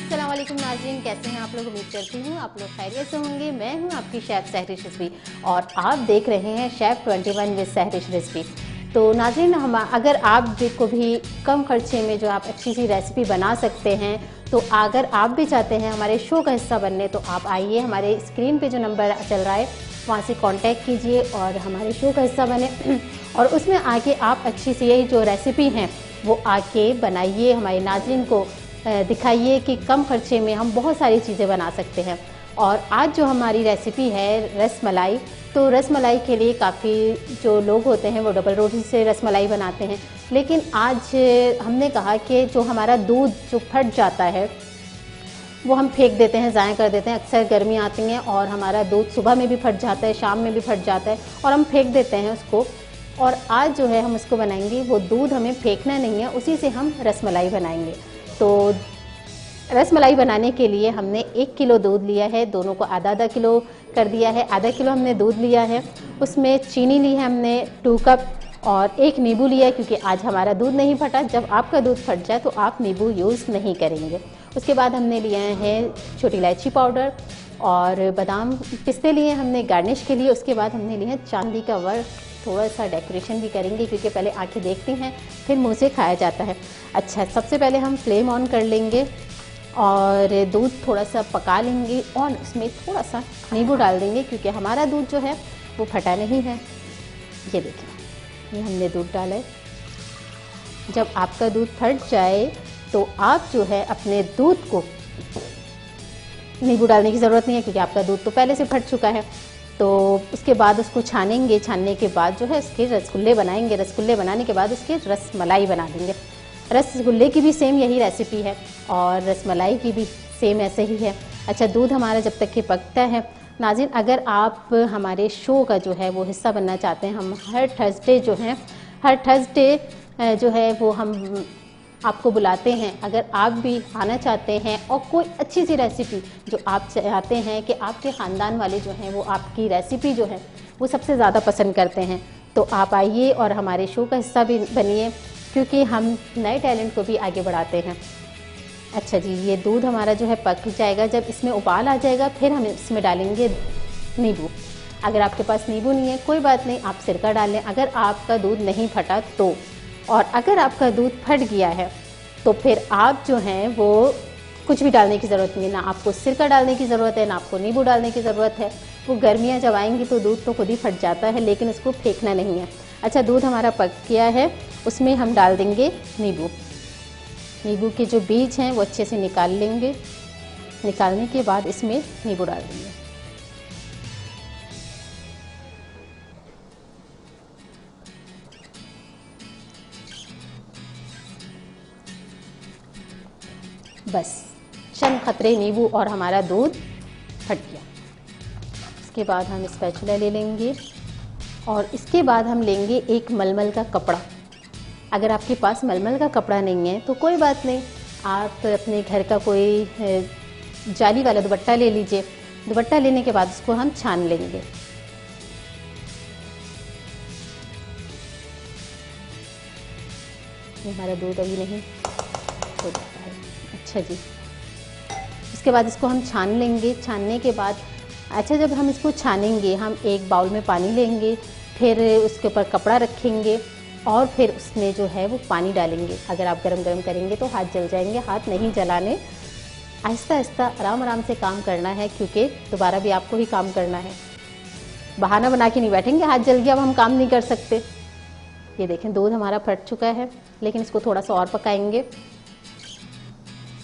अस्सलाम वालेकुम नाज़रीन, कैसे हैं आप लोग। उम्मीद करती हूँ आप लोग खैरियत से होंगे। मैं हूँ आपकी शेफ़ सहरिश रिज़वी और आप देख रहे हैं शेफ़ 21 विद सहरिश रिज़वी। तो नाज़रीन, हम अगर आप को भी कम खर्चे में जो आप अच्छी सी रेसिपी बना सकते हैं, तो अगर आप भी चाहते हैं हमारे शो का हिस्सा बनने, तो आप आइए, हमारे स्क्रीन पे जो नंबर चल रहा है वहाँ से कांटेक्ट कीजिए और हमारे शो का हिस्सा बने और उसमें आके आप अच्छी सी यही जो रेसिपी हैं वो आके बनाइए, हमारे नाज़रीन को दिखाइए कि कम खर्चे में हम बहुत सारी चीज़ें बना सकते हैं। और आज जो हमारी रेसिपी है रस मलाई, तो रस मलाई के लिए काफ़ी जो लोग होते हैं वो डबल रोटी से रस मलाई बनाते हैं, लेकिन आज हमने कहा कि जो हमारा दूध जो फट जाता है वो हम फेंक देते हैं, ज़ाया कर देते हैं। अक्सर गर्मी आती हैं और हमारा दूध सुबह में भी फट जाता है, शाम में भी फट जाता है और हम फेंक देते हैं उसको। और आज जो है हम उसको बनाएंगे, वो दूध हमें फेंकना नहीं है, उसी से हम रसमलाई बनाएंगे। तो रसमलाई बनाने के लिए हमने 1 किलो दूध लिया है, दोनों को आधा आधा किलो कर दिया है। आधा किलो हमने दूध लिया है, उसमें चीनी ली है हमने 2 कप और 1 नींबू लिया है, क्योंकि आज हमारा दूध नहीं फटा। जब आपका दूध फट जाए तो आप नींबू यूज़ नहीं करेंगे। उसके बाद हमने लिया है छोटी इलायची पाउडर और बादाम पिस्ते लिए हमने गार्निश के लिए। उसके बाद हमने लिया है चांदी का वर्क, थोड़ा सा डेकोरेशन भी करेंगे क्योंकि पहले आंखें देखती हैं फिर मुंह से खाया जाता है। अच्छा, सबसे पहले हम फ्लेम ऑन कर लेंगे और दूध थोड़ा सा पका लेंगे और उसमें थोड़ा सा नींबू डाल देंगे, क्योंकि हमारा दूध जो है वो फटा नहीं है। ये देखिए, ये हमने दूध डाला है। जब आपका दूध फट जाए तो आप जो है अपने दूध को, नींबू डालने की ज़रूरत नहीं है क्योंकि आपका दूध तो पहले से फट चुका है। तो उसके बाद उसको छानेंगे, छानने के बाद जो है उसके रसगुल्ले बनाएंगे। रसगुल्ले बनाने के बाद उसके रसमलाई बना देंगे। रसगुल्ले की भी सेम यही रेसिपी है और रसमलाई की भी सेम ऐसे ही है। अच्छा, दूध हमारा जब तक कि पकता है नाज़रीन, अगर आप हमारे शो का जो है वो हिस्सा बनना चाहते हैं, हम हर थर्सडे जो है वो हम आपको बुलाते हैं। अगर आप भी आना चाहते हैं और कोई अच्छी सी रेसिपी जो आप चाहते हैं कि आपके ख़ानदान वाले जो हैं वो आपकी रेसिपी जो है वो सबसे ज़्यादा पसंद करते हैं, तो आप आइए और हमारे शो का हिस्सा भी बनिए, क्योंकि हम नए टैलेंट को भी आगे बढ़ाते हैं। अच्छा जी, ये दूध हमारा जो है पक जाएगा। जब इसमें उबाल आ जाएगा फिर हम इसमें डालेंगे नींबू। अगर आपके पास नींबू नहीं है कोई बात नहीं, आप सिरका डाल लें अगर आपका दूध नहीं फटा तो। और अगर आपका दूध फट गया है तो फिर आप जो हैं वो कुछ भी डालने की ज़रूरत नहीं है, ना आपको सिरका डालने की ज़रूरत है, ना आपको नींबू डालने की ज़रूरत है। वो गर्मियाँ जब आएंगी तो दूध तो खुद ही फट जाता है, लेकिन उसको फेंकना नहीं है। अच्छा, दूध हमारा पक गया है, उसमें हम डाल देंगे नींबू। नींबू के जो बीज हैं वो अच्छे से निकाल लेंगे। निकालने के बाद इसमें नींबू डाल देंगे। बस चंद खतरे नींबू और हमारा दूध फट गया। इसके बाद हम स्पैचुला ले लेंगे और इसके बाद हम लेंगे एक मलमल का कपड़ा। अगर आपके पास मलमल का कपड़ा नहीं है तो कोई बात नहीं, आप अपने घर का कोई जाली वाला दुपट्टा ले लीजिए। दुपट्टा लेने के बाद उसको हम छान लेंगे। हमारा दूध अभी नहीं हो जाता है। अच्छा जी, उसके बाद इसको हम छान लेंगे। छानने के बाद अच्छा, जब हम इसको छानेंगे हम एक बाउल में पानी लेंगे, फिर उसके ऊपर कपड़ा रखेंगे और फिर उसमें जो है वो पानी डालेंगे। अगर आप गरम गरम करेंगे तो हाथ जल जाएंगे, हाथ नहीं जलाने। आहिस्ता आहिस्ता आराम आराम से काम करना है, क्योंकि दोबारा भी आपको ही काम करना है। बहाना बना के नहीं बैठेंगे हाथ जल गया अब हम काम नहीं कर सकते। ये देखें, दूध हमारा फट चुका है, लेकिन इसको थोड़ा सा और पकाएंगे।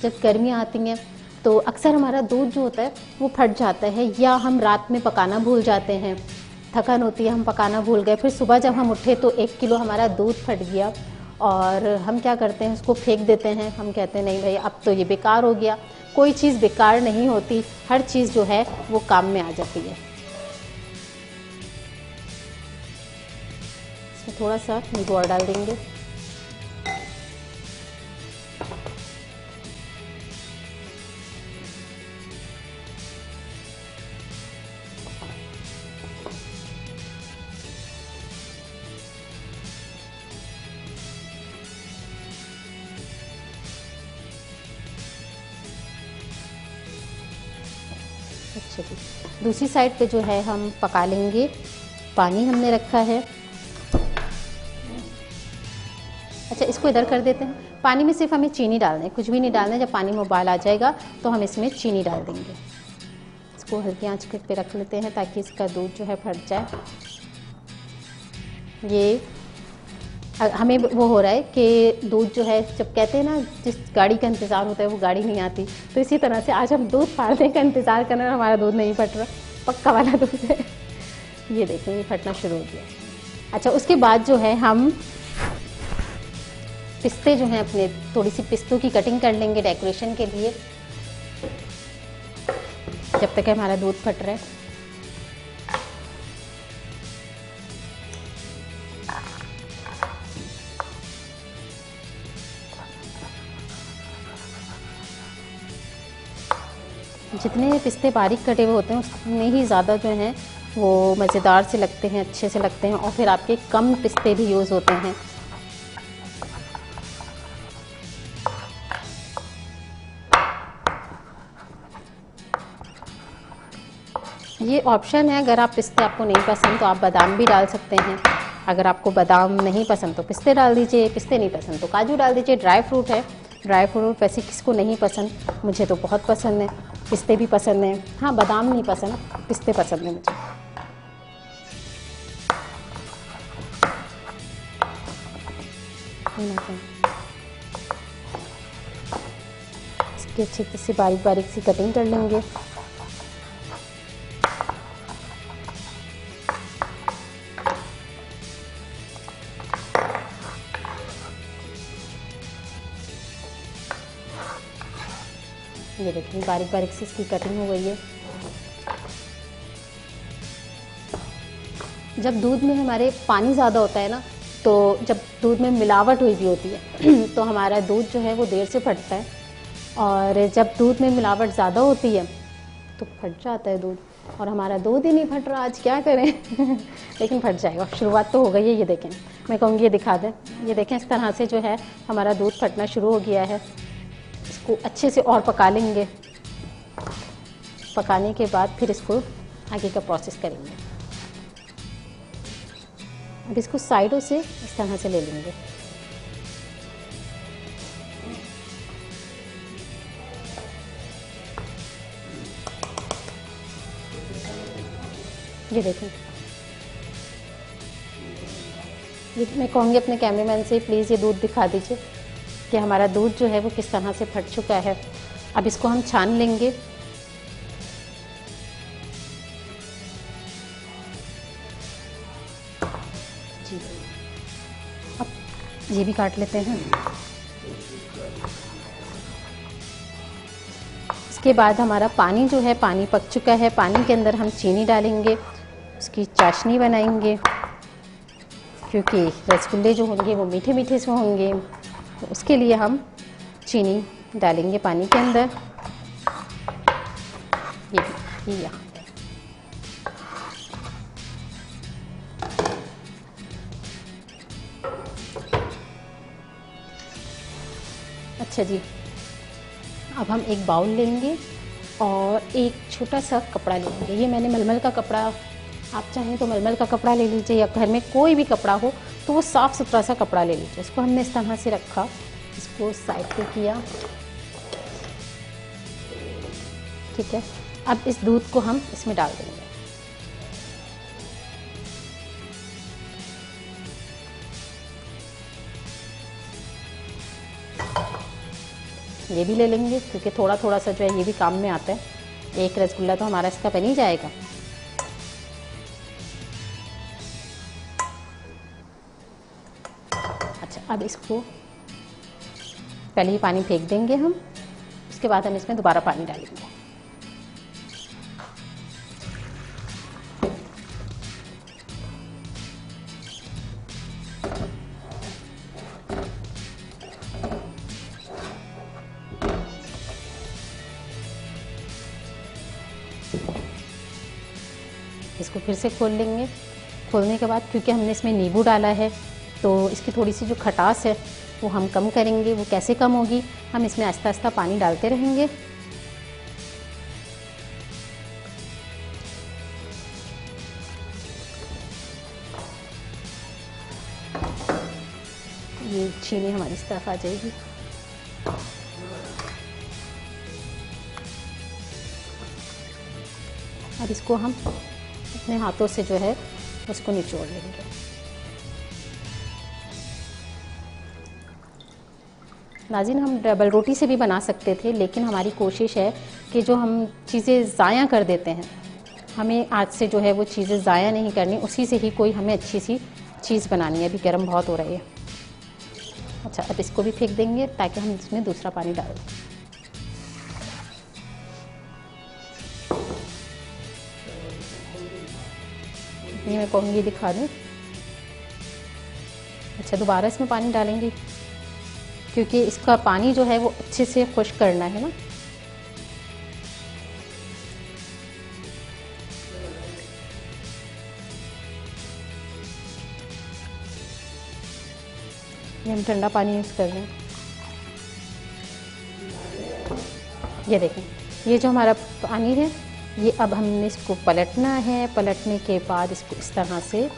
जब गर्मियाँ आती हैं तो अक्सर हमारा दूध जो होता है वो फट जाता है, या हम रात में पकाना भूल जाते हैं, थकान होती है, हम पकाना भूल गए, फिर सुबह जब हम उठे तो 1 किलो हमारा दूध फट गया और हम क्या करते हैं, उसको फेंक देते हैं। हम कहते हैं नहीं भाई अब तो ये बेकार हो गया। कोई चीज़ बेकार नहीं होती, हर चीज़ जो है वो काम में आ जाती है। इसमें थोड़ा सा नींबू और डाल देंगे। अच्छा जी, दूसरी साइड पे जो है हम पका लेंगे। पानी हमने रखा है। अच्छा, इसको इधर कर देते हैं। पानी में सिर्फ हमें चीनी डालना है, कुछ भी नहीं डालना है। जब पानी में उबाल आ जाएगा तो हम इसमें चीनी डाल देंगे। इसको हल्की आंच पे रख लेते हैं ताकि इसका दूध जो है फट जाए। ये हमें वो हो रहा है कि दूध जो है, जब कहते हैं ना जिस गाड़ी का इंतज़ार होता है वो गाड़ी नहीं आती, तो इसी तरह से आज हम दूध फाड़ने का इंतज़ार कर रहे हैं। हमारा दूध नहीं फट रहा, पक्का वाला दूध है। ये देखें, ये फटना शुरू हो गया। अच्छा, उसके बाद जो है हम पिस्ते जो हैं अपने, थोड़ी सी पिस्तों की कटिंग कर लेंगे डेकोरेशन के लिए, जब तक हमारा दूध फट रहा है। जितने पिस्ते बारीक कटे हुए होते हैं उसमें ही ज़्यादा जो हैं वो मज़ेदार से लगते हैं, अच्छे से लगते हैं, और फिर आपके कम पिस्ते भी यूज़ होते हैं। ये ऑप्शन है, अगर आप पिस्ते आपको नहीं पसंद तो आप बादाम भी डाल सकते हैं। अगर आपको बादाम नहीं पसंद तो पिस्ते डाल दीजिए, पिस्ते नहीं पसंद तो काजू डाल दीजिए। ड्राई फ्रूट है, ड्राई फ्रूट वैसे किसको नहीं पसंद, मुझे तो बहुत पसंद है। पिस्ते भी पसंद हैं, हाँ बादाम नहीं पसंद, पिस्ते पसंद हैं मुझे। इसकी अच्छी सी बारीक बारीक सी कटिंग कर लेंगे। ये देखिए, बारीक बारीक से इसकी कटिंग हो गई है। जब दूध में हमारे पानी ज़्यादा होता है ना, तो जब दूध में मिलावट हुई भी होती है तो हमारा दूध जो है वो देर से फटता है, और जब दूध में मिलावट ज़्यादा होती है तो फट जाता है दूध, और हमारा दूध ही नहीं फट रहा, आज क्या करें लेकिन फट जाएगा, शुरुआत तो हो गई है। ये देखें, मैं कहूँगी ये दिखा दें, ये देखें इस तरह से जो है हमारा दूध फटना शुरू हो गया है। इसको अच्छे से और पका लेंगे। पकाने के बाद फिर इसको आगे का प्रोसेस करेंगे। अब इसको साइडों से इस तरह से ले लेंगे। ये देखें, ये मैं कहूँगी अपने कैमरामैन से प्लीज़ ये दूध दिखा दीजिए कि हमारा दूध जो है वो किस तरह से फट चुका है। अब इसको हम छान लेंगे। जी, अब ये भी काट लेते हैं। इसके बाद हमारा पानी जो है, पानी पक चुका है। पानी के अंदर हम चीनी डालेंगे, उसकी चाशनी बनाएंगे, क्योंकि रसगुल्ले जो होंगे वो मीठे मीठे से होंगे, तो उसके लिए हम चीनी डालेंगे पानी के अंदर। ये यहाँ अच्छा जी, अब हम एक बाउल लेंगे और एक छोटा सा कपड़ा लेंगे। ये मैंने मलमल का कपड़ा, आप चाहें तो मलमल का कपड़ा ले लीजिए, या घर में कोई भी कपड़ा हो तो वो साफ़ सुथरा सा कपड़ा ले लीजिए। इसको हमने इस तरह से रखा, इसको साइड पे किया, ठीक है। अब इस दूध को हम इसमें डाल देंगे। ये भी ले लेंगे क्योंकि थोड़ा थोड़ा सा जो है ये भी काम में आता है। एक रसगुल्ला तो हमारा इसका बन ही जाएगा। अच्छा, अब इसको पहले ही पानी फेंक देंगे हम, उसके बाद हम इसमें दोबारा पानी डालेंगे। इसको फिर से खोल लेंगे। खोलने के बाद क्योंकि हमने इसमें नींबू डाला है तो इसकी थोड़ी सी जो खटास है वो हम कम करेंगे। वो कैसे कम होगी, हम इसमें आहिस्ता आहिस्ता पानी डालते रहेंगे। चीनी हमारी इस तरफ आ जाएगी। अब इसको हम अपने हाथों से जो है उसको निचोड़ लेंगे। नाज़रीन, हम डबल रोटी से भी बना सकते थे, लेकिन हमारी कोशिश है कि जो हम चीज़ें ज़ाया कर देते हैं, हमें आज से जो है वो चीज़ें ज़ाया नहीं करनी, उसी से ही कोई हमें अच्छी सी चीज़ बनानी है। अभी गर्म बहुत हो रही है। अच्छा, अब इसको भी फेंक देंगे ताकि हम इसमें दूसरा पानी डाल दें। ये मैं कहूँगी दिखा दूँ। अच्छा, दोबारा इसमें पानी डालेंगे क्योंकि इसका पानी जो है वो अच्छे से खुश्क करना है ना। ये हम ठंडा पानी यूज़ कर रहे हैं। ये देखें, ये जो हमारा पानी है, ये अब हमने इसको पलटना है। पलटने के बाद इसको इस तरह से,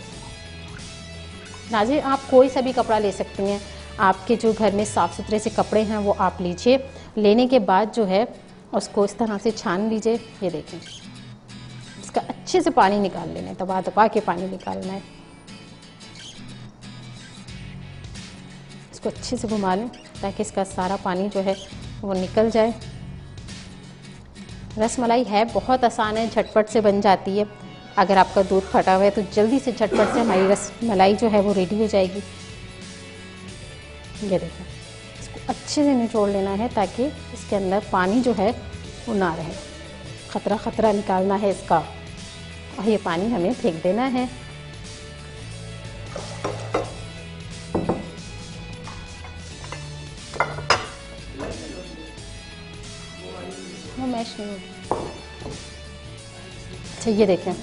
नाज़रीन आप कोई सा भी कपड़ा ले सकती हैं। आपके जो घर में साफ़ सुथरे से कपड़े हैं वो आप लीजिए। लेने के बाद जो है उसको इस तरह से छान लीजिए। ये देखें, इसका अच्छे से पानी निकाल लेना है, दबा दबा के पानी निकालना है। इसको अच्छे से घुमा लें ताकि इसका सारा पानी जो है वो निकल जाए। रसमलाई है बहुत आसान है, झटपट से बन जाती है। अगर आपका दूध फटा हुआ है तो जल्दी से झटपट से हमारी रसमलाई जो है वो रेडी हो जाएगी। ये देखें, इसको अच्छे से निचोड़ लेना है ताकि इसके अंदर पानी जो है वो ना रहे। खतरा खतरा निकालना है इसका, और ये पानी हमें फेंक देना है। वो मैश नहीं होगी। अच्छा, ये देखें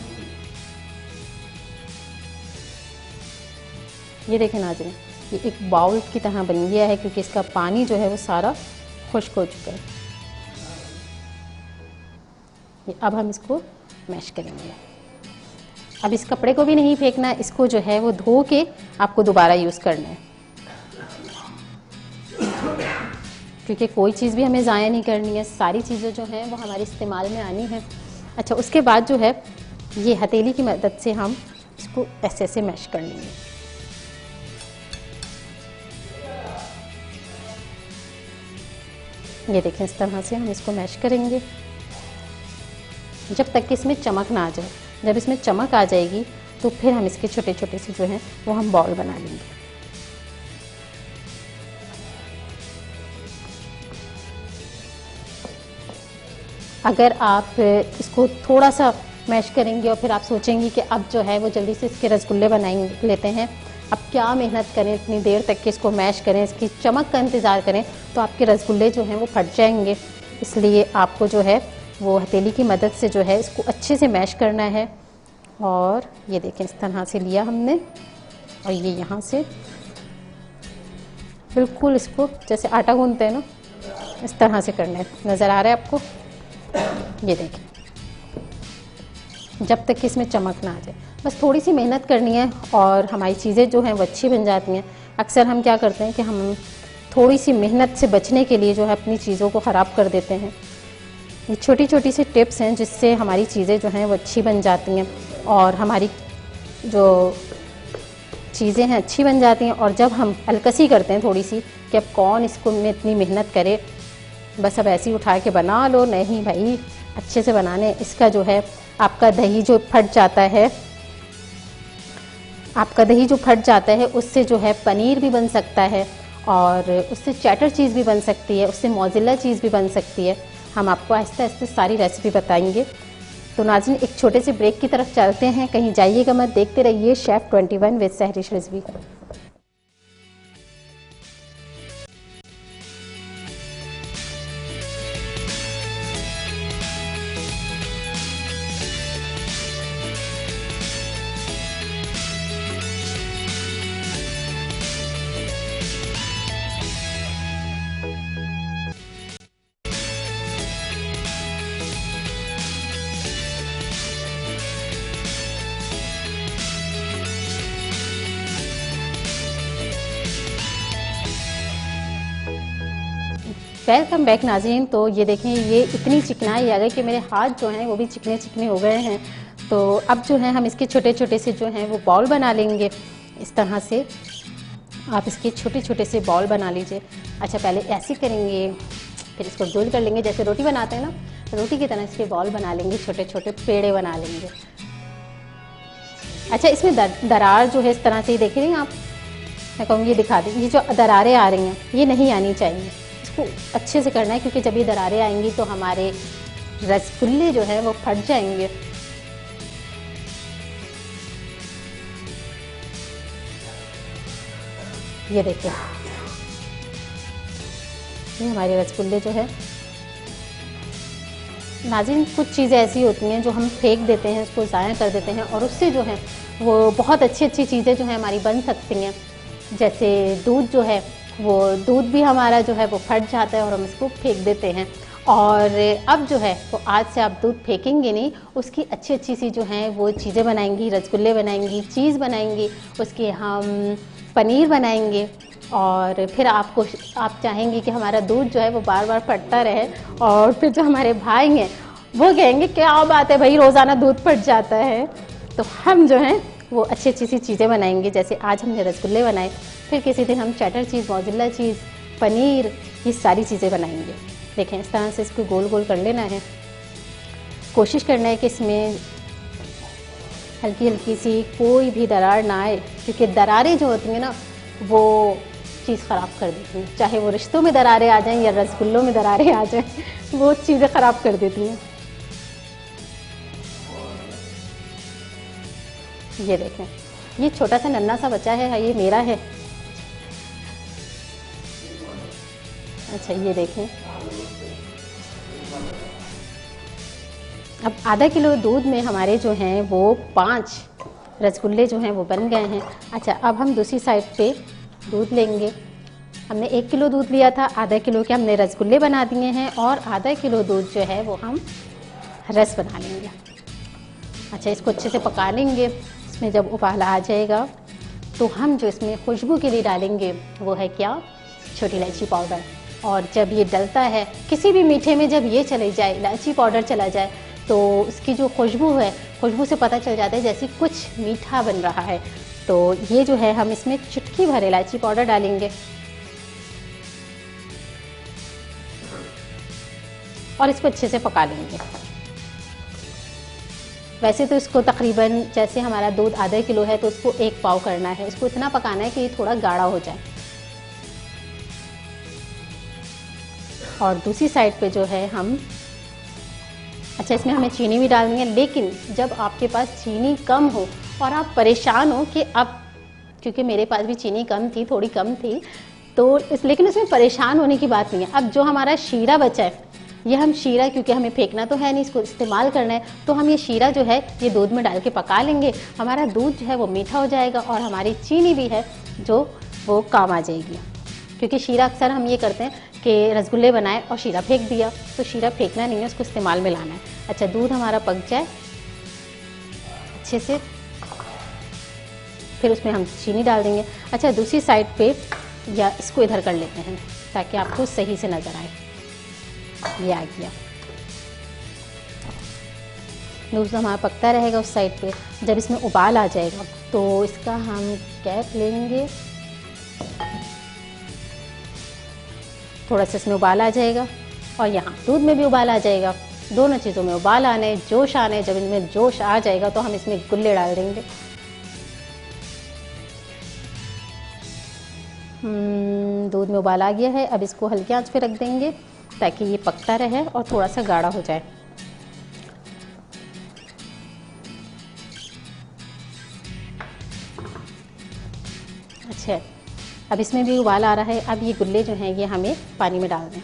नाज़रीन, ये एक बाउल की तरह बन गया है क्योंकि इसका पानी जो है वो सारा खुश्क हो चुका है। अब हम इसको मैश करेंगे। अब इस कपड़े को भी नहीं फेंकना, इसको जो है वो धो के आपको दोबारा यूज़ करना है क्योंकि कोई चीज़ भी हमें ज़ाया नहीं करनी है। सारी चीज़ें जो हैं वो हमारे इस्तेमाल में आनी है। अच्छा, उसके बाद जो है ये हथेली की मदद से हम इसको ऐसे ऐसे मैश कर लेंगे। ये देखें, इस तरह से हम इसको मैश करेंगे जब तक कि इसमें चमक ना आ जाए। जब इसमें चमक आ जाएगी तो फिर हम इसके छोटे छोटे से जो हैं वो हम बॉल बना लेंगे। अगर आप इसको थोड़ा सा मैश करेंगे और फिर आप सोचेंगे कि अब जो है वो जल्दी से इसके रसगुल्ले बनाएंगे लेते हैं, अब क्या मेहनत करें, इतनी देर तक कि इसको मैश करें, इसकी चमक का इंतज़ार करें, तो आपके रसगुल्ले जो हैं वो फट जाएंगे। इसलिए आपको जो है वो हथेली की मदद से जो है इसको अच्छे से मैश करना है। और ये देखें, इस तरह से लिया हमने और ये यहाँ से बिल्कुल इसको जैसे आटा गूंथते हैं ना, इस तरह से करना है। नज़र आ रहा है आपको? ये देखें, जब तक कि इसमें चमक ना आ जाए। बस थोड़ी सी मेहनत करनी है और हमारी चीज़ें जो हैं वो अच्छी बन जाती हैं। अक्सर हम क्या करते हैं कि हम थोड़ी सी मेहनत से बचने के लिए जो है अपनी चीज़ों को ख़राब कर देते हैं। ये छोटी छोटी सी टिप्स हैं जिससे हमारी चीज़ें जो हैं वो अच्छी बन जाती हैं और हमारी जो चीज़ें हैं अच्छी बन जाती हैं। और जब हम अलकसी करते हैं थोड़ी सी कि अब कौन इसको में इतनी मेहनत करे, बस अब ऐसे ही उठा के बना लो, नहीं भाई, अच्छे से बनाने। इसका जो है आपका दही जो फट जाता है, उससे जो है पनीर भी बन सकता है और उससे चैटर चीज़ भी बन सकती है, उससे मोज़रेला चीज़ भी बन सकती है। हम आपको आहिस्ते आहिस्ते सारी रेसिपी बताएंगे। तो नाज़रीन, एक छोटे से ब्रेक की तरफ चलते हैं, कहीं जाइएगा मत, देखते रहिए chef 21 with Sahrish Rizvi. Welcome back नाज़रीन। तो ये देखें, ये इतनी चिकनाई आ गई कि मेरे हाथ जो हैं वो भी चिकने चिकने हो गए हैं। तो अब जो है हम इसके छोटे छोटे से जो हैं वो बॉल बना लेंगे। इस तरह से आप इसके छोटे छोटे से बॉल बना लीजिए। अच्छा, पहले ऐसे करेंगे, फिर इसको गोल कर लेंगे जैसे रोटी बनाते हैं ना, रोटी की तरह इसके बॉल बना लेंगे, छोटे छोटे पेड़े बना लेंगे। अच्छा, इसमें दरार जो है इस तरह से ही देख रही हैं आप, मैं कहूँगी ये दिखा दें, ये जो दरारें आ रही हैं ये नहीं आनी चाहिए। इसको अच्छे से करना है क्योंकि जब ये दरारें आएंगी तो हमारे रसगुल्ले जो है वो फट जाएंगे। ये देखिए, ये हमारे रसगुल्ले जो है। नाज़रीन, कुछ चीज़ें ऐसी होती हैं जो हम फेंक देते हैं, उसको ज़ाया कर देते हैं, और उससे जो है वो बहुत अच्छी अच्छी चीज़ें जो है हमारी बन सकती हैं। जैसे दूध जो है, वो दूध भी हमारा जो है वो फट जाता है और हम इसको फेंक देते हैं। और अब जो है वो आज से आप दूध फेंकेंगे नहीं, उसकी अच्छी अच्छी सी जो हैं वो चीज़ें बनाएंगी, रसगुल्ले बनाएंगी, चीज़ बनाएंगी, उसके हम पनीर बनाएंगे। और फिर आप चाहेंगे कि हमारा दूध जो है वो बार बार फटता रहे, और फिर जो हमारे भाई हैं वो कहेंगे क्या बात है भाई, रोज़ाना दूध फट जाता है। तो हम जो हैं वो अच्छी अच्छी सी चीज़ें बनाएंगे। जैसे आज हमने रसगुल्ले बनाए, फिर किसी दिन हम चटर चीज़, मोज़रेला चीज़, पनीर, ये सारी चीज़ें बनाएंगे। देखें, इस तरह से इसको गोल गोल कर लेना है। कोशिश करना है कि इसमें हल्की हल्की सी कोई भी दरार ना आए, क्योंकि दरारें जो होती हैं ना वो चीज़ ख़राब कर देती हैं। चाहे वो रिश्तों में दरारें आ जाएं या रसगुल्लों में दरारें आ जाएं, वो चीज़ें ख़राब कर देती हैं। ये देखें, ये छोटा सा नन्हा सा बच्चा है, ये मेरा है। अच्छा, ये देखें, अब आधा किलो दूध में हमारे जो हैं वो 5 रसगुल्ले जो हैं वो बन गए हैं। अच्छा, अब हम दूसरी साइड पे दूध लेंगे। हमने 1 किलो दूध लिया था, आधा किलो के हमने रसगुल्ले बना दिए हैं, और आधा किलो दूध जो है वो हम रस बना लेंगे। अच्छा, इसको अच्छे से पका लेंगे। इसमें जब उबाल आ जाएगा तो हम जो इसमें खुशबू के लिए डालेंगे वो है क्या, छोटी इलायची पाउडर। और जब ये डलता है किसी भी मीठे में, जब ये चले जाए, इलायची पाउडर चला जाए, तो उसकी जो खुशबू है, खुशबू से पता चल जाता है जैसे कुछ मीठा बन रहा है। तो ये जो है हम इसमें चुटकी भर इलायची पाउडर डालेंगे, और इसको अच्छे से पका लेंगे। वैसे तो इसको तकरीबन, जैसे हमारा दूध आधा किलो है तो उसको 1 पाव करना है। इसको इतना पकाना है कि ये थोड़ा गाढ़ा हो जाए। और दूसरी साइड पे जो है हम, अच्छा, इसमें हमें चीनी भी डालनी है, लेकिन जब आपके पास चीनी कम हो और आप परेशान हो कि अब, क्योंकि मेरे पास भी चीनी कम थी, थोड़ी कम थी, तो लेकिन इसमें परेशान होने की बात नहीं है। अब जो हमारा शीरा बचा है, ये हम शीरा, क्योंकि हमें फेंकना तो है नहीं, इसको इस्तेमाल करना है, तो हम ये शीरा जो है ये दूध में डाल के पका लेंगे। हमारा दूध जो है वो मीठा हो जाएगा, और हमारी चीनी भी है जो वो काम आ जाएगी। क्योंकि शीरा अक्सर हम ये करते हैं कि रसगुल्ले बनाए और शीरा फेंक दिया, तो शीरा फेंकना नहीं है, उसको इस्तेमाल में लाना है। अच्छा, दूध हमारा पक जाए अच्छे से, फिर उसमें हम चीनी डाल देंगे। अच्छा, दूसरी साइड पे, या इसको इधर कर लेते हैं ताकि आपको सही से नज़र आए। ये आ गया, दूध हमारा पकता रहेगा उस साइड पे। जब इसमें उबाल आ जाएगा तो इसका हम कैप लेंगे, थोड़ा सा इसमें उबाल आ जाएगा, और यहाँ दूध में भी उबाल आ जाएगा। दोनों चीज़ों में उबाल आने, जोश आने, जब इनमें जोश आ जाएगा तो हम इसमें गुल्ले डाल देंगे। दूध में उबाल आ गया है, अब इसको हल्की आंच पे रख देंगे ताकि ये पकता रहे और थोड़ा सा गाढ़ा हो जाए। अच्छा, अब इसमें भी उबाल आ रहा है। अब ये गुल्ले जो हैं ये हमें पानी में डाल दें।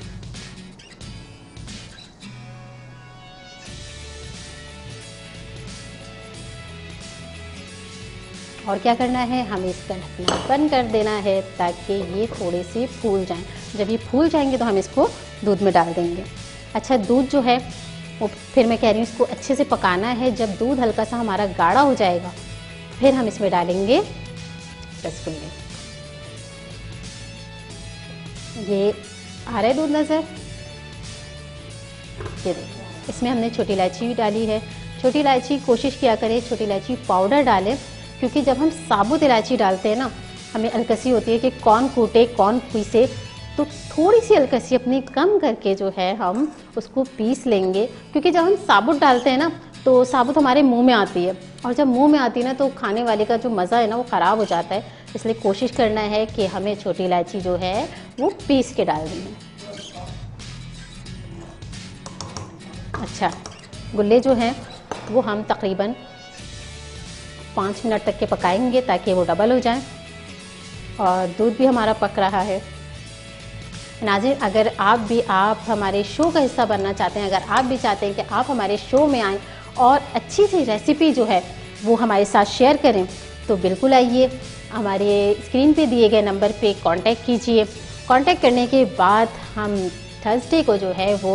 और क्या करना है, हमें इसका ढकना बंद कर देना है ताकि ये थोड़े से फूल जाएं। जब ये फूल जाएंगे तो हम इसको दूध में डाल देंगे। अच्छा, दूध जो है वो, फिर मैं कह रही हूँ, इसको अच्छे से पकाना है। जब दूध हल्का सा हमारा गाढ़ा हो जाएगा फिर हम इसमें डालेंगे रसगुल्ले। ये आ रहा है दूध नज़र? ये देखिए, इसमें हमने छोटी इलायची भी डाली है। छोटी इलायची कोशिश किया करें छोटी इलायची पाउडर डालें, क्योंकि जब हम साबुत इलायची डालते हैं ना, हमें अलकसी होती है कि कौन कूटे कौन पीसे, तो थोड़ी सी अलकसी अपनी कम करके जो है हम उसको पीस लेंगे। क्योंकि जब हम साबुत डालते हैं ना, तो साबुत हमारे मुंह में आती है, और जब मुंह में आती है ना, तो खाने वाले का जो मज़ा है ना वो ख़राब हो जाता है। इसलिए कोशिश करना है कि हमें छोटी इलायची जो है वो पीस के डालनी है। अच्छा, गुल्ले जो हैं वो हम तकरीबन 5 मिनट तक के पकाएंगे ताकि वो डबल हो जाएं, और दूध भी हमारा पक रहा है। नाज़रीन, अगर आप हमारे शो का हिस्सा बनना चाहते हैं, अगर आप भी चाहते हैं कि आप हमारे शो में आएँ और अच्छी सी रेसिपी जो है वो हमारे साथ शेयर करें, तो बिल्कुल आइए, हमारे स्क्रीन पे दिए गए नंबर पे कांटेक्ट कीजिए। कांटेक्ट करने के बाद हम थर्सडे को जो है वो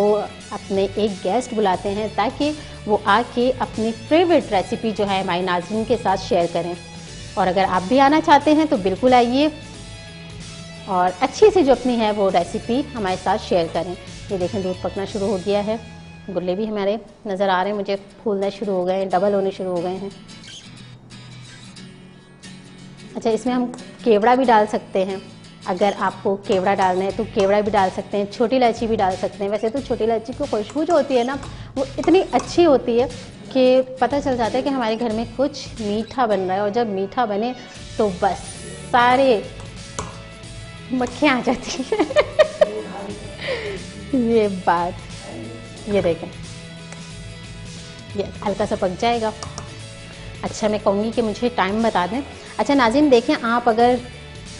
अपने एक गेस्ट बुलाते हैं, ताकि वो आके अपनी फेवरेट रेसिपी जो है हमारे नाज़रीन के साथ शेयर करें। और अगर आप भी आना चाहते हैं तो बिल्कुल आइए और अच्छी सी जो अपनी है वो रेसिपी हमारे साथ शेयर करें। ये देखें, दूध पकना शुरू हो गया है, गुल्ले भी हमारे नज़र आ रहे हैं, मुझे फूलना शुरू हो गए हैं, डबल होने शुरू हो गए हैं। अच्छा, इसमें हम केवड़ा भी डाल सकते हैं, अगर आपको केवड़ा डालना है तो केवड़ा भी डाल सकते हैं, छोटी इलायची भी डाल सकते हैं। वैसे तो छोटी इलायची की खुशबू जो होती है ना, वो इतनी अच्छी होती है कि पता चल जाता है कि हमारे घर में कुछ मीठा बन रहा है, और जब मीठा बने तो बस सारे मक्खियाँ आ जाती हैं। ये बात, ये देखें, ये हल्का सा पक जाएगा। अच्छा, मैं कहूँगी कि मुझे टाइम बता दें। अच्छा नाज़रीन, देखें, आप अगर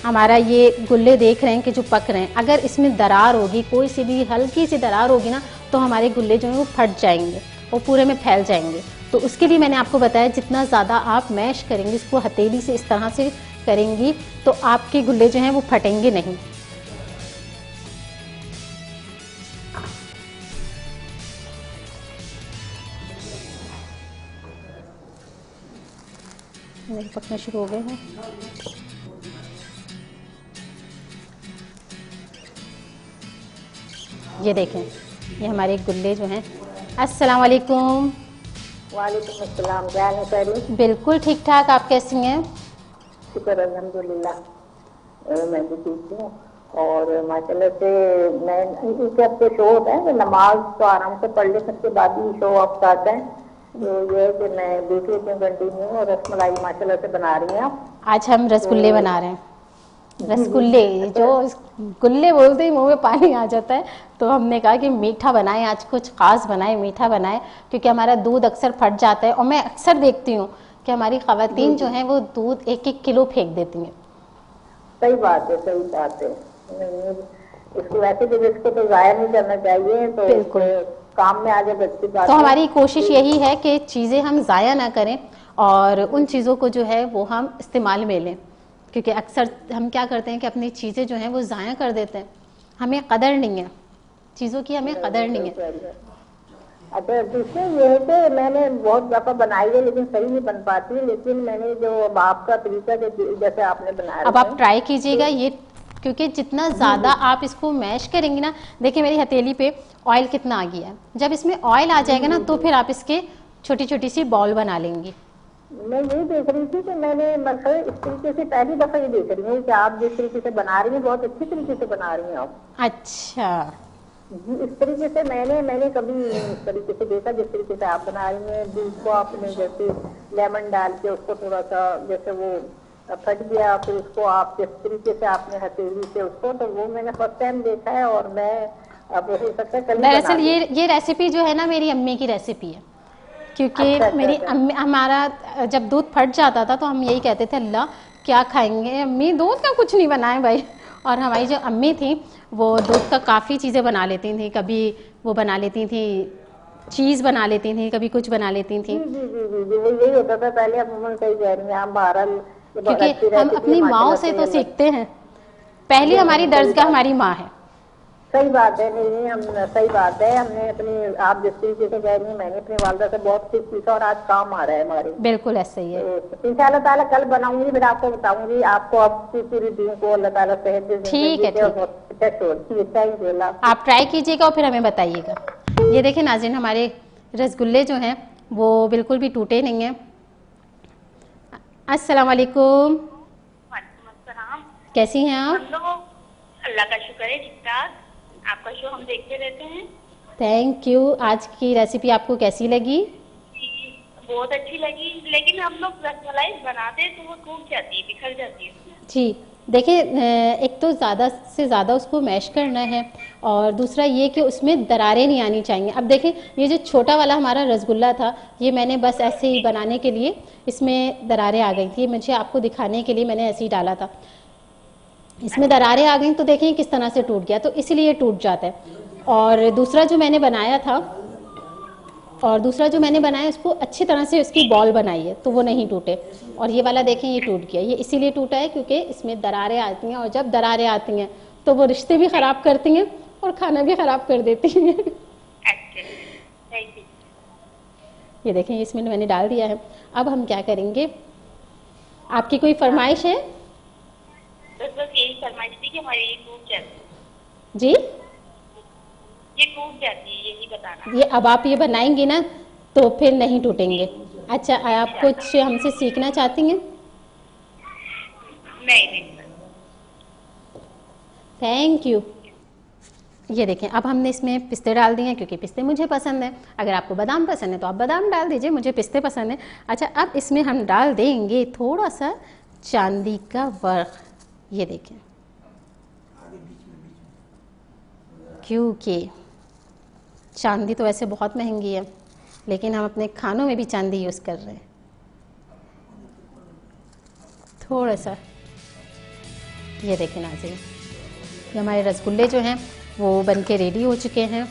हमारा ये गुल्ले देख रहे हैं कि जो पक रहे हैं, अगर इसमें दरार होगी, कोई सी भी हल्की सी दरार होगी ना, तो हमारे गुल्ले जो हैं वो फट जाएंगे, वो पूरे में फैल जाएंगे। तो उसके लिए मैंने आपको बताया, जितना ज़्यादा आप मैश करेंगे, इसको हथेली से इस तरह से करेंगी, तो आपके गुल्ले जो हैं वो फटेंगे नहीं। मेरे पकने शुरू हो गए हैं। ये देखें, ये हमारे गुल्ले जो हैं। अस्सलाम वालेकुम। वालेकुम अस्सलाम। क्या हाल है सारी? बिल्कुल ठीक ठाक, आप कैसी हैं? शुक्र अल्हम्दुलिल्लाह, मैं भी ठीक हूँ। और माशाल्लाह से मैं इस हफ्ते शो होता है, नमाज तो आराम से पढ़ ले, सबके बाद ही शो ऑफ आता है, तो ये है कि मैं देख लेती हूँ कंटिन्यू। और रसमलाई माशाल्लाह से बना रही हैं आप? आज हम रसगुल्ले बना रहे हैं। रसगुल्ले, जो गुल्ले बोलते ही मुंह में पानी आ जाता है, तो हमने कहा कि मीठा बनाएं, आज कुछ खास बनाएं, मीठा बनाएं, क्योंकि हमारा दूध अक्सर फट जाता है। और मैं अक्सर देखती हूँ कि हमारी ख़वातीन जो हैं वो दूध 1-1 किलो फेंक देती हैं। सही बात है, सही बात है। इसको वैसे भी इसको तो ज़ाया नहीं करना चाहिए, तो बिल्कुल काम में आ जाए अच्छी बात तो है। हमारी कोशिश यही है कि चीज़ें हम ज़ाया ना करें, और उन चीज़ों को जो है वो हम इस्तेमाल में लें, क्योंकि अक्सर हम क्या करते हैं कि अपनी चीज़ें जो हैं वो ज़ाया कर देते हैं। हमें कदर नहीं है चीज़ों की, हमें कदर नहीं है। अच्छा, दूसरे ये है कि मैंने बहुत दफ़ा बनाई है लेकिन सही नहीं बन पाती, लेकिन मैंने जो आपका तरीका जैसे आपने बनाया, अब आप ट्राई कीजिएगा ये, क्योंकि जितना ज़्यादा आप इसको मैश करेंगे ना, देखिए मेरी हथेली पे ऑयल कितना आ गया है। जब इसमें ऑयल आ जाएगा ना, तो फिर आप इसके छोटी छोटी सी बॉल बना लेंगी। मैं यही देख रही थी कि मैंने मतलब इस तरीके से पहली दफ़ा ये देख रही हूँ कि आप जिस तरीके से बना रही हैं, बहुत अच्छी तरीके से बना रही हैं आप। अच्छा, इस तरीके से मैंने कभी इस तरीके से देखा जिस तरीके से आप बना रही हैं। दूध को आपने जैसे लेमन डाल के उसको थोड़ा सा जैसे वो फट गया, फिर उसको आप जिस तरीके से आपने हथेली से उसको, तो वो मैंने फर्स्ट टाइम देखा है। और मैं अब हो सकता है कल दरअसल ये रेसिपी जो है ना, मेरी अम्मी की रेसिपी है, क्योंकि मेरी अम्मी, हमारा जब दूध फट जाता था तो हम यही कहते थे, अल्लाह क्या खाएंगे, अम्मी दूध का कुछ नहीं बनाए भाई। और हमारी जो अम्मी थी वो दूध का काफ़ी चीज़ें बना लेती थी, कभी वो बना लेती थी चीज़ बना लेती थी, कभी कुछ बना लेती थी। जी, वो यही होता था पहले। अब उन्होंने कही जा रही हैं आप बहरहाल, क्योंकि हम अपनी माओ से तो सीखते हैं, पहली हमारी दर्जगाह हमारी माँ है। सही बात है, नहीं हम सही बात है। हमने अपनी, आप जिस तरीके से कह रही हैं, मैंने अपनी वालदा से बहुत कुछ सीखा और आज काम आ रहा है हमारे। बिल्कुल ऐसा ही है। तो इंशाअल्लाह ताला कल बनाऊंगी, फिर आपको बताऊंगी। आपको आपकी पूरी दिन को अल्लाह ताला सेहत दे, ठीक है, अच्छा छोड़ती है, थैंक यू। आप ट्राई कीजिएगा और फिर हमें बताइएगा। ये देखिए नाज़रीन, हमारे रसगुल्ले जो हैं वो बिल्कुल भी टूटे नहीं हैं। अस्सलाम वालेकुम। वालेकुम अस्सलाम। कैसी हैं आप? हम लोग अल्लाह का शुक्र है ठीक ठाक। आपका शो हम देखते रहते हैं। Thank you. आज की रेसिपी आपको कैसी लगी? जी, बहुत अच्छी लगी, लेकिन हम लोग रसमलाई बनाते हैं तो वो टूट जाती है, बिखर जाती है उसमें। जी देखिए, एक तो ज़्यादा से ज़्यादा उसको मैश करना है और दूसरा ये कि उसमें दरारें नहीं आनी चाहिए। अब देखें, ये जो छोटा वाला हमारा रसगुल्ला था, ये मैंने बस ऐसे ही बनाने के लिए इसमें दरारें आ गई थी, मुझे आपको दिखाने के लिए मैंने ऐसे ही डाला था। इसमें दरारें आ गई तो देखें किस तरह से टूट गया, तो इसलिए टूट जाता है। और दूसरा जो मैंने बनाया उसको अच्छी तरह से उसकी बॉल बनाई है तो वो नहीं टूटे। और ये वाला देखें, ये टूट गया। ये इसीलिए टूटा है क्योंकि इसमें दरारें आती हैं, और जब दरारें आती हैं तो वो रिश्ते भी ख़राब करती हैं और खाना भी ख़राब कर देती हैं। ये देखें, इसमें मैंने डाल दिया है। अब हम क्या करेंगे, आपकी कोई फरमाइश है? बस यही फरमाइश थी कि हमारी ये टूट जाती है। जी, ये टूट जाती है, यही बताना। ये अब आप ये बनाएंगी ना तो फिर नहीं टूटेंगे। अच्छा, आप कुछ हमसे सीखना चाहती हैं? नहीं। Thank you. ये देखें, अब हमने इसमें पिस्ते डाल दिए हैं क्योंकि पिस्ते मुझे पसंद है। अगर आपको बादाम पसंद है तो आप बादाम डाल दीजिए, मुझे पिस्ते पसंद है। अच्छा, अब इसमें हम डाल देंगे थोड़ा सा चांदी का वर्क। ये देखें, क्योंकि चांदी तो वैसे बहुत महंगी है, लेकिन हम अपने खानों में भी चांदी यूज़ कर रहे हैं। थोड़ा सा ये देखें नाज़रीन, ये हमारे रसगुल्ले जो हैं वो बनके रेडी हो चुके हैं।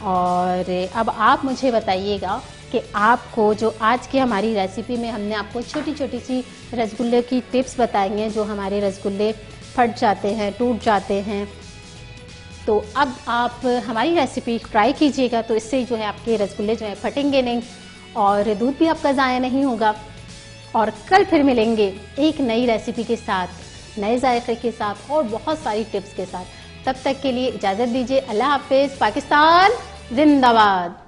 और अब आप मुझे बताइएगा कि आपको जो आज की हमारी रेसिपी में हमने आपको छोटी छोटी सी रसगुल्ले की टिप्स बताई हैं, जो हमारे रसगुल्ले फट जाते हैं, टूट जाते हैं, तो अब आप हमारी रेसिपी ट्राई कीजिएगा, तो इससे जो है आपके रसगुल्ले जो हैं फटेंगे नहीं और दूध भी आपका ज़ाया नहीं होगा। और कल फिर मिलेंगे एक नई रेसिपी के साथ, नए जायके के साथ और बहुत सारी टिप्स के साथ। तब तक के लिए इजाज़त दीजिए। अल्लाह हाफिज़। पाकिस्तान जिंदाबाद।